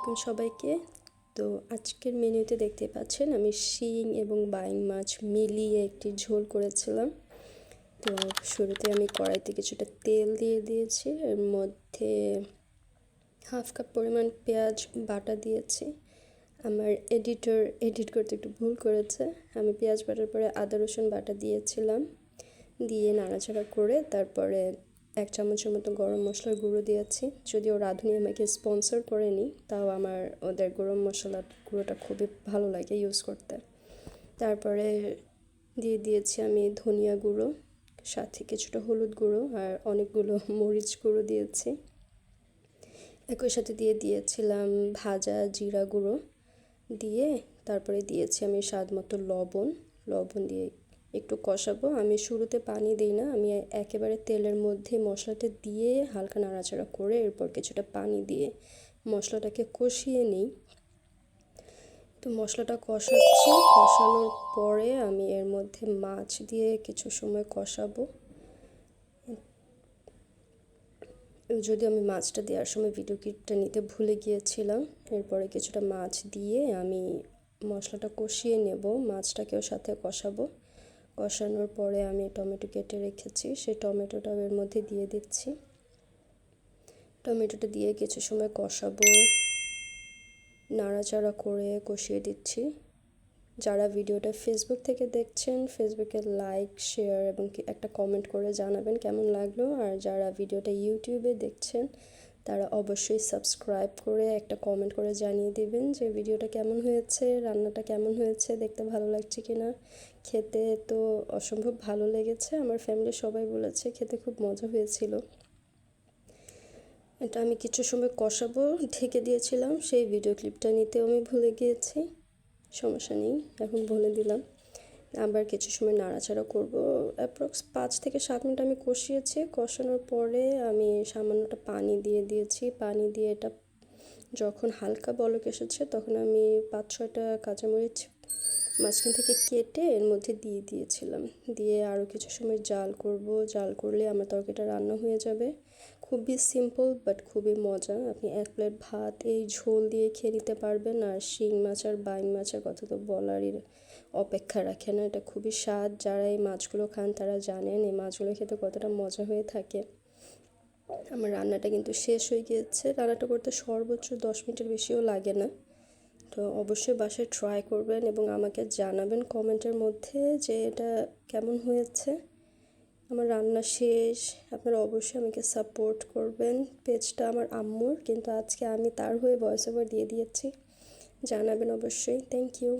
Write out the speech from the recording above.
আলাইকুম সবাইকে। তো আজকের মেনুতে দেখতে পাচ্ছেন আমি শিং এবং বাইং মাছ মিলিয়ে একটি ঝোল করেছিলাম। তো শুরুতে আমি কড়াইতে কিছুটা তেল দিয়ে দিয়েছি, এর মধ্যে হাফ কাপ পরিমাণ পেঁয়াজ বাটা দিয়েছি। আমার এডিট করতে একটু ভুল করেছে, আমি পেঁয়াজ বাটার পরে আদা রসুন বাটা দিয়েছিলাম, দিয়ে নাড়াচাড়া করে তারপরে 1 চামচের মতো গরম মশলার গুঁড়ো দিয়েছি। যদিও রাঁধুনি আমাকে স্পন্সর করেনি, তাও আমার ওদের গরম মশলার গুঁড়োটা খুবই ভালো লাগে ইউজ করতে। তারপরে দিয়ে দিয়েছি আমি ধনিয়া গুঁড়ো, সাথে কিছুটা হলুদ গুঁড়ো আর অনেকগুলো মরিচ গুঁড়ো দিয়েছি। একই সাথে দিয়ে দিয়েছিলাম ভাজা জিরা গুঁড়ো, দিয়ে তারপরে দিয়েছি আমি স্বাদ মতো লবণ দিয়ে একটু কষাবো। আমি শুরুতে পানি দিই না, আমি একেবারে তেলের মধ্যে মশলাটা দিয়ে হালকা নাড়াচাড়া করে এরপর কিছুটা পানি দিয়ে মশলাটাকে কষিয়ে নিই। তো মশলাটা কষানোর পরে আমি এর মধ্যে মাছ দিয়ে কিছু সময় কষাবো। যদি আমি মাছটা দেওয়ার সময় ভিডিও ক্লিপটা নিতে ভুলে গিয়েছিলাম। এরপরে কিছুটা মাছ দিয়ে আমি মশলাটা কষিয়ে নেব, মাছটাকেও সাথে কষাবো। কষানোর পরে আমি টমেটো কেটে রেখেছি, সেই টমেটোটা এর মধ্যে দিয়ে দিচ্ছি। টমেটোটা দিয়ে কিছু সময় কষাবো, নাড়াচাড়া করে কষিয়ে দিচ্ছি। যারা ভিডিওটা ফেসবুক থেকে দেখছেন, ফেসবুকে লাইক শেয়ার এবং একটা কমেন্ট করে জানাবেন কেমন লাগলো। আর যারা ভিডিওটা ইউটিউবে দেখছেন তারা অবশ্যই সাবস্ক্রাইব করে একটা কমেন্ট করে জানিয়ে দিবেন যে ভিডিওটা কেমন হয়েছে, রান্নাটা কেমন হয়েছে, দেখতে ভালো লাগছে কিনা। খেতে তো অসম্ভব ভালো লেগেছে, আমার ফ্যামিলির সবাই বলেছে খেতে খুব মজা হয়েছিল। এটা আমি কিছু সময় কষাবো, ঢেকে দিয়েছিলাম, সেই ভিডিও ক্লিপটা নিতেও আমি ভুলে গিয়েছি। সমস্যা নেই, এখন বলে দিলাম। আবার কিছু সময় নাড়াচাড়া করব, অ্যাপ্রক্স 5 থেকে 7 মিনিট আমি কষিয়েছি। কষানোর পরে আমি সামান্যটা পানি দিয়ে দিয়েছি। পানি দিয়ে এটা যখন হালকা বলক এসেছে তখন আমি 5-6টা কাঁচামরিচ মাঝখান থেকে কেটে এর মধ্যে দিয়ে দিয়েছিলাম। দিয়ে আরও কিছু সময় জাল করলে আমার তরকারিটা রান্না হয়ে যাবে। খুবই সিম্পল বাট খুবই মজা। আপনি 1 প্লেট ভাত এই ঝোল দিয়ে খেয়ে নিতে পারবেন। আর শিং মাছ আর বাইং মাছের কথা তো বলারই অপেক্ষা রাখে না, এটা খুবই স্বাদ। যারা এই মাছগুলো খান তারা জানেন এই মাছগুলো খেতে কতটা মজা হয়ে থাকে। আমার রান্নাটা কিন্তু শেষ হয়ে গিয়েছে। রান্নাটা করতে সর্বোচ্চ 10 মিনিটের বেশিও লাগে না। তো অবশ্যই বাসায় ট্রাই করবেন এবং আমাকে জানাবেন কমেন্টের মধ্যে যে এটা কেমন হয়েছে। আমার রান্না শেষ, আপনারা অবশ্যই আমাকে সাপোর্ট করবেন। পেজটা আমার আম্মুর, কিন্তু আজকে আমি তার হয়ে ভয়েস ওভার দিয়ে দিয়েছি। জানাবেন অবশ্যই। Thank you.